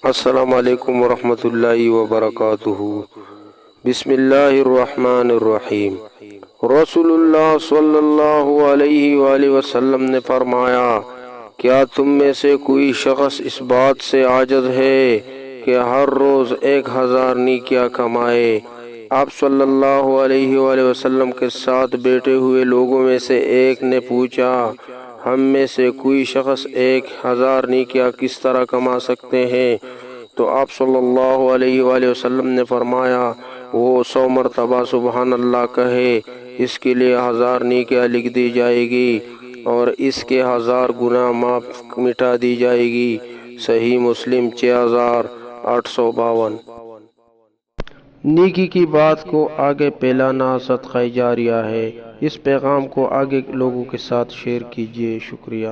السلام علیکم ورحمۃ اللہ وبرکاتہ۔ بسم اللہ الرحمن الرحیم۔ رسول اللہ صلی اللہ علیہ وآلہ وسلم نے فرمایا، کیا تم میں سے کوئی شخص اس بات سے عاجز ہے کہ ہر روز 1000 نیکیاں کمائے؟ آپ صلی اللہ علیہ وآلہ وسلم کے ساتھ بیٹھے ہوئے لوگوں میں سے ایک نے پوچھا، ہم میں سے کوئی شخص 1000 نیکیاں کس طرح کما سکتے ہیں؟ تو آپ صلی اللہ علیہ وآلہ وسلم نے فرمایا، وہ 100 مرتبہ سبحان اللہ کہے، اس کے لیے 1000 نیکیاں لکھ دی جائے گی اور اس کے 1000 گناہ معاف مٹا دی جائے گی۔ صحیح مسلم 6852۔ نیکی کی بات کو آگے پھیلانا صدقہ جاریہ ہے۔ اس پیغام کو آگے لوگوں کے ساتھ شیئر کیجیے۔ شکریہ۔